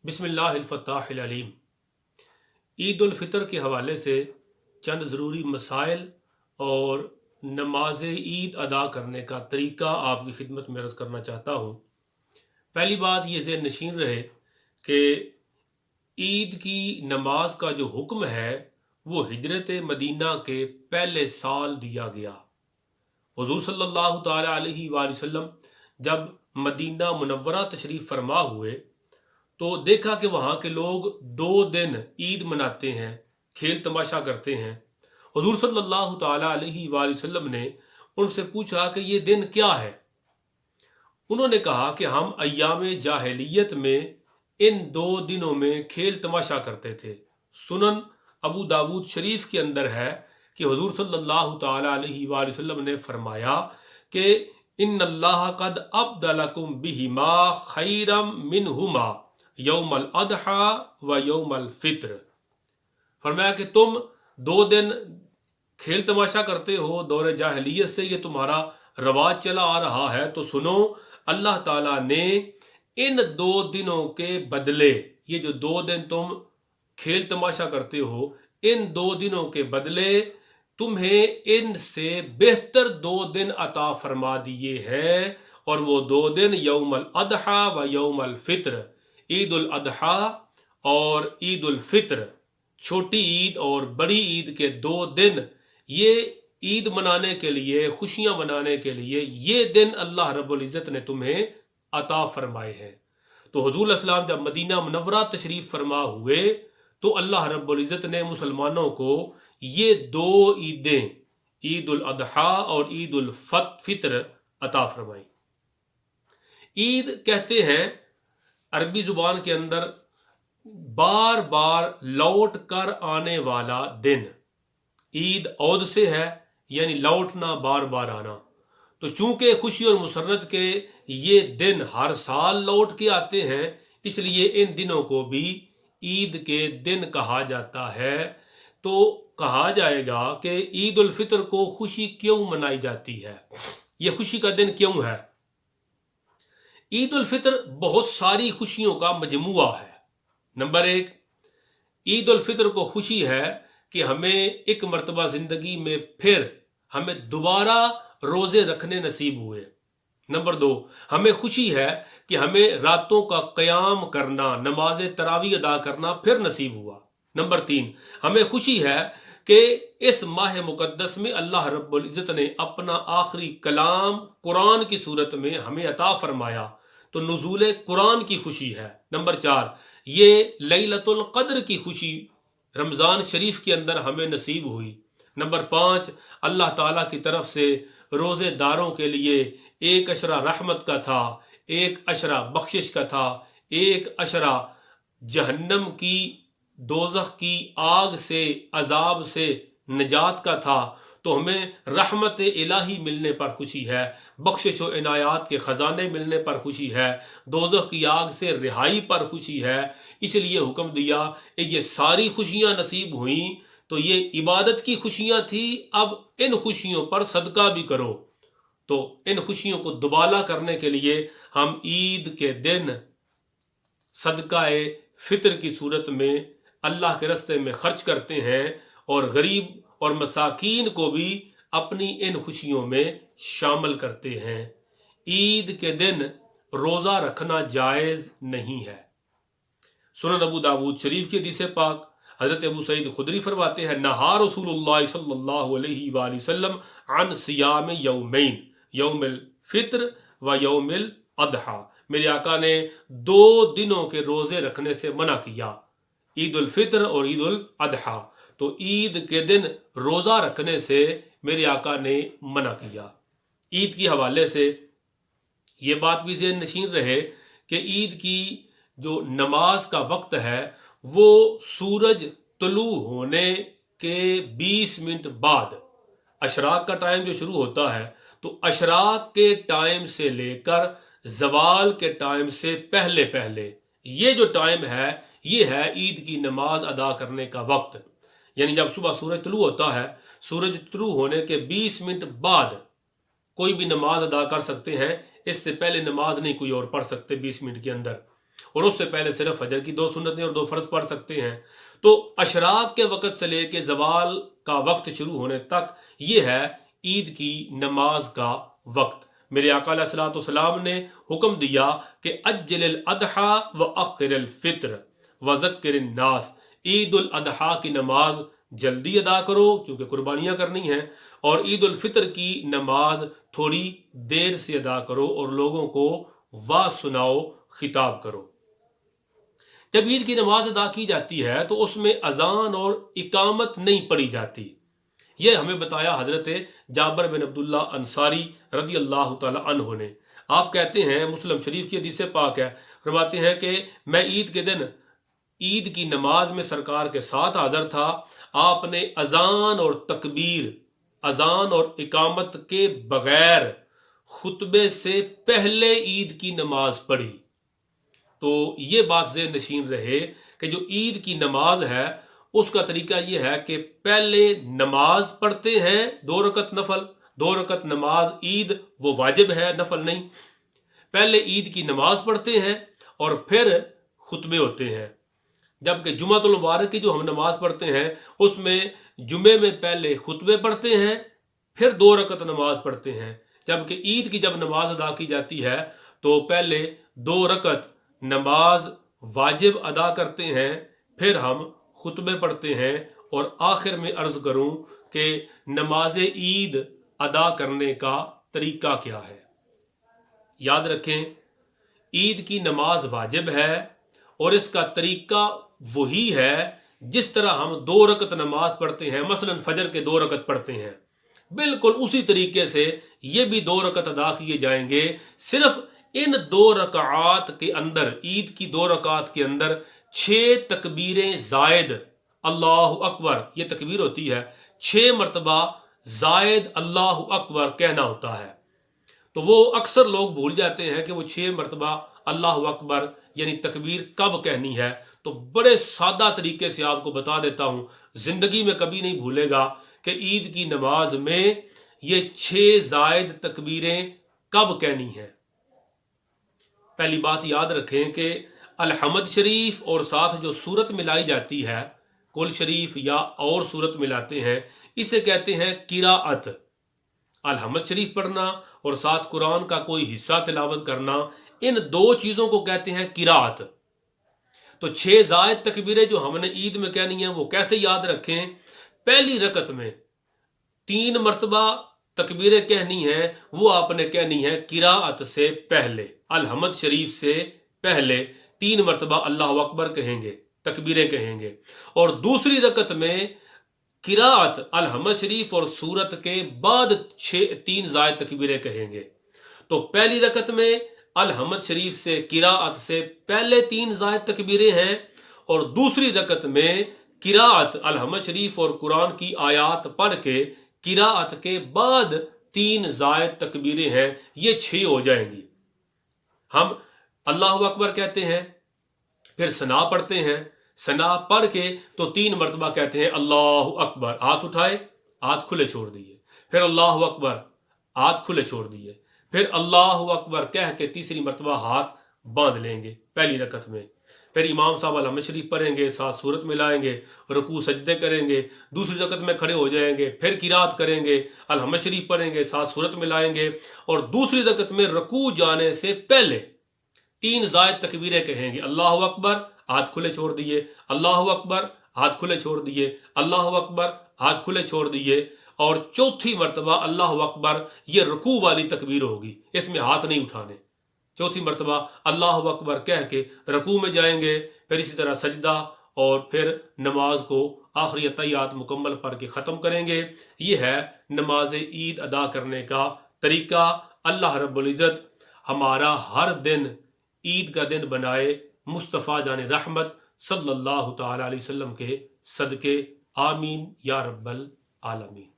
بسم اللہ الفتاح العلیم۔ عید الفطر کے حوالے سے چند ضروری مسائل اور نماز عید ادا کرنے کا طریقہ آپ کی خدمت میں عرض کرنا چاہتا ہوں۔ پہلی بات یہ ذہن نشین رہے کہ عید کی نماز کا جو حکم ہے وہ ہجرت مدینہ کے پہلے سال دیا گیا۔ حضور صلی اللہ تعالی علیہ وآلہ وسلم جب مدینہ منورہ تشریف فرما ہوئے تو دیکھا کہ وہاں کے لوگ 2 دن عید مناتے ہیں، کھیل تماشا کرتے ہیں۔ حضور صلی اللہ تعالی علیہ وآلہ وسلم نے ان سے پوچھا کہ یہ دن کیا ہے؟ انہوں نے کہا کہ ہم ایام جاہلیت میں ان 2 دنوں میں کھیل تماشا کرتے تھے۔ سنن ابو داود شریف کے اندر ہے کہ حضور صلی اللہ تعالی علیہ وآلہ وسلم نے فرمایا کہ ان اللہ قد ابدلکم بہما خیرا منہما یوم الاضحی و یوم الفطر۔ فرمایا کہ تم 2 دن کھیل تماشا کرتے ہو، دور جاہلیت سے یہ تمہارا رواج چلا آ رہا ہے، تو سنو اللہ تعالیٰ نے ان 2 دنوں کے بدلے، یہ جو 2 دن تم کھیل تماشا کرتے ہو، ان 2 دنوں کے بدلے تمہیں ان سے بہتر 2 دن عطا فرما دیے ہیں، اور وہ 2 دن یوم الاضحی و یوم الفطر، عید الاضحی اور عید الفطر، چھوٹی عید اور بڑی عید کے 2 دن، یہ عید منانے کے لیے، خوشیاں منانے کے لیے یہ دن اللہ رب العزت نے تمہیں عطا فرمائے ہیں۔ تو حضور علیہ السلام جب مدینہ منورہ تشریف فرما ہوئے تو اللہ رب العزت نے مسلمانوں کو یہ 2 عیدیں، عید الاضحی اور عید الفطر عطا فرمائی۔ عید کہتے ہیں عربی زبان کے اندر بار بار لوٹ کر آنے والا دن۔ عید عود سے ہے، یعنی لوٹنا، بار بار آنا۔ تو چونکہ خوشی اور مسرت کے یہ دن ہر سال لوٹ کے آتے ہیں، اس لیے ان دنوں کو بھی عید کے دن کہا جاتا ہے۔ تو کہا جائے گا کہ عید الفطر کو خوشی کیوں منائی جاتی ہے، یہ خوشی کا دن کیوں ہے؟ عید الفطر بہت ساری خوشیوں کا مجموعہ ہے۔ نمبر 1، عید الفطر کو خوشی ہے کہ ہمیں ایک مرتبہ زندگی میں پھر ہمیں دوبارہ روزے رکھنے نصیب ہوئے۔ نمبر 2، ہمیں خوشی ہے کہ ہمیں راتوں کا قیام کرنا، نماز تراویح ادا کرنا پھر نصیب ہوا۔ نمبر 3، ہمیں خوشی ہے کہ اس ماہ مقدس میں اللہ رب العزت نے اپنا آخری کلام قرآن کی صورت میں ہمیں عطا فرمایا، تو نزول قرآن کی خوشی ہے۔ نمبر 4، یہ لیلۃ القدر کی خوشی رمضان شریف کے اندر ہمیں نصیب ہوئی۔ نمبر 5، اللہ تعالیٰ کی طرف سے روزے داروں کے لیے 1 عشرہ رحمت کا تھا، 1 عشرہ بخشش کا تھا، 1 عشرہ جہنم کی، دوزخ کی آگ سے، عذاب سے نجات کا تھا۔ تو ہمیں رحمت الہی ملنے پر خوشی ہے، بخشش و عنایات کے خزانے ملنے پر خوشی ہے، دوزخ کی آگ سے رہائی پر خوشی ہے۔ اس لیے حکم دیا کہ یہ ساری خوشیاں نصیب ہوئیں تو یہ عبادت کی خوشیاں تھیں، اب ان خوشیوں پر صدقہ بھی کرو۔ تو ان خوشیوں کو دوبالا کرنے کے لیے ہم عید کے دن صدقہ فطر کی صورت میں اللہ کے راستے میں خرچ کرتے ہیں، اور غریب اور مساکین کو بھی اپنی ان خوشیوں میں شامل کرتے ہیں۔ عید کے دن روزہ رکھنا جائز نہیں ہے۔ سنن ابو داود شریف کی حدیث پاک، حضرت ابو سعید خدری فرماتے ہیں، نہا رسول اللہ صلی اللہ علیہ وآلہ وسلم عن صیام یومین، یوم الفطر و یوم الاضحی۔ میرے آقا نے 2 دنوں کے روزے رکھنے سے منع کیا، عید الفطر اور عید الاضحی۔ تو عید کے دن روزہ رکھنے سے میرے آقا نے منع کیا۔ عید کے حوالے سے یہ بات بھی ذہن نشین رہے کہ عید کی جو نماز کا وقت ہے وہ سورج طلوع ہونے کے 20 منٹ بعد، اشراق کا ٹائم جو شروع ہوتا ہے، تو اشراق کے ٹائم سے لے کر زوال کے ٹائم سے پہلے پہلے یہ جو ٹائم ہے، یہ ہے عید کی نماز ادا کرنے کا وقت۔ یعنی جب صبح سورج طلوع ہوتا ہے، سورج طلوع ہونے کے 20 منٹ بعد کوئی بھی نماز ادا کر سکتے ہیں، اس سے پہلے نماز نہیں کوئی اور پڑھ سکتے 20 منٹ کے اندر۔ اور اس سے پہلے صرف فجر کی 2 سنتیں اور 2 فرض پڑھ سکتے ہیں۔ تو اشراق کے وقت سے لے کے زوال کا وقت شروع ہونے تک یہ ہے عید کی نماز کا وقت۔ میرے آقا علیہ الصلوۃ والسلام نے حکم دیا کہ اجل الاضحیٰ واخر الفطر وذکر الناس، عید الاضحیٰ کی نماز جلدی ادا کرو کیونکہ قربانیاں کرنی ہیں، اور عید الفطر کی نماز تھوڑی دیر سے ادا کرو اور لوگوں کو واعظ سناؤ، خطاب کرو۔ جب عید کی نماز ادا کی جاتی ہے تو اس میں اذان اور اقامت نہیں پڑھی جاتی، یہ ہمیں بتایا حضرت جابر بن عبداللہ انصاری رضی اللہ تعالی عنہ نے۔ آپ کہتے ہیں، مسلم شریف کی حدیث پاک ہے، فرماتے ہیں کہ میں عید کے دن عید کی نماز میں سرکار کے ساتھ حاضر تھا، آپ نے اذان اور تکبیر، اذان اور اقامت کے بغیر خطبے سے پہلے عید کی نماز پڑھی۔ تو یہ بات ذہن نشین رہے کہ جو عید کی نماز ہے اس کا طریقہ یہ ہے کہ پہلے نماز پڑھتے ہیں 2 رکعت نفل، 2 رکعت نماز عید وہ واجب ہے، نفل نہیں۔ پہلے عید کی نماز پڑھتے ہیں اور پھر خطبے ہوتے ہیں۔ جبکہ جمعۃ المبارک کی جو ہم نماز پڑھتے ہیں اس میں جمعے میں پہلے خطبے پڑھتے ہیں پھر 2 رکعت نماز پڑھتے ہیں، جبکہ عید کی جب نماز ادا کی جاتی ہے تو پہلے 2 رکعت نماز واجب ادا کرتے ہیں، پھر ہم خطبے پڑھتے ہیں، اور آخر میں عرض کروں کہ نماز عید ادا کرنے کا طریقہ کیا ہے۔ یاد رکھیں، عید کی نماز واجب ہے اور اس کا طریقہ وہی ہے جس طرح ہم 2 رکعت نماز پڑھتے ہیں، مثلا فجر کے 2 رکعت پڑھتے ہیں، بالکل اسی طریقے سے یہ بھی 2 رکعت ادا کیے جائیں گے۔ صرف ان 2 رکعات کے اندر، عید کی 2 رکعات کے اندر 6 تکبیریں زائد اللہ اکبر، یہ تکبیر ہوتی ہے، 6 مرتبہ زائد اللہ اکبر کہنا ہوتا ہے۔ تو وہ اکثر لوگ بھول جاتے ہیں کہ وہ 6 مرتبہ اللہ اکبر یعنی تکبیر کب کہنی ہے۔ تو بڑے سادہ طریقے سے آپ کو بتا دیتا ہوں، زندگی میں کبھی نہیں بھولے گا کہ عید کی نماز میں یہ 6 زائد تکبیریں کب کہنی ہیں۔ پہلی بات یاد رکھیں کہ الحمد شریف اور ساتھ جو سورت ملائی جاتی ہے، کل شریف یا اور سورت ملاتے ہیں، اسے کہتے ہیں قراءت۔ الحمد شریف پڑھنا اور ساتھ قرآن کا کوئی حصہ تلاوت کرنا، ان 2 چیزوں کو کہتے ہیں قراءت۔ تو 6 زائد تکبیریں جو ہم نے عید میں کہنی ہیں وہ کیسے یاد رکھیں؟ پہلی رکعت میں 3 مرتبہ تکبیریں کہنی ہیں، وہ آپ نے کہنی ہے قراءت سے پہلے، الحمد شریف سے پہلے 3 مرتبہ اللہ اکبر کہیں گے، تکبیریں کہیں گے، اور دوسری رکعت میں قراءت الحمد شریف اور سورت کے بعد 3 زائد تکبیریں کہیں گے۔ تو پہلی رکعت میں الحمد شریف سے قراءت سے پہلے 3 زائد تکبیریں ہیں، اور دوسری رکعت میں قراءت الحمد شریف اور قرآن کی آیات پڑھ کے قراءت کے بعد 3 زائد تکبیریں ہیں، یہ 6 ہو جائیں گی۔ ہم اللہ اکبر کہتے ہیں، پھر ثنا پڑھتے ہیں، ثنا پڑھ کے تو 3 مرتبہ کہتے ہیں اللہ اکبر، ہاتھ اٹھائے، ہاتھ کھلے چھوڑ دیے، پھر اللہ اکبر، ہاتھ کھلے چھوڑ دیے، پھر اللہ اکبر کہہ کے تیسری مرتبہ ہاتھ باندھ لیں گے پہلی رکعت میں۔ پھر امام صاحب الحمد شریف پڑھیں گے، ساتھ سورت ملائیں گے، رکوع سجدے کریں گے، دوسری رکعت میں کھڑے ہو جائیں گے، پھر قرات کریں گے، الحمد شریف پڑھیں گے، ساتھ سورت ملائیں گے، اور دوسری رکعت میں رکوع جانے سے پہلے 3 زائد تکبیریں کہیں گے، اللہ اکبر، ہاتھ کھلے چھوڑ دیے، اللہ اکبر، ہاتھ کھلے چھوڑ دیے، اللہ اکبر، ہاتھ کھلے چھوڑ دیے، اور چوتھی مرتبہ اللہ اکبر، یہ رکوع والی تکبیر ہوگی، اس میں ہاتھ نہیں اٹھانے۔ چوتھی مرتبہ اللہ اکبر کہہ کے رکوع میں جائیں گے، پھر اسی طرح سجدہ، اور پھر نماز کو آخری اتحیات مکمل پڑھ کے ختم کریں گے۔ یہ ہے نماز عید ادا کرنے کا طریقہ۔ اللہ رب العزت ہمارا ہر دن عید کا دن بنائے، مصطفیٰ جان رحمت صلی اللہ تعالی علیہ وسلم کے صدقے، آمین یا رب العالمین۔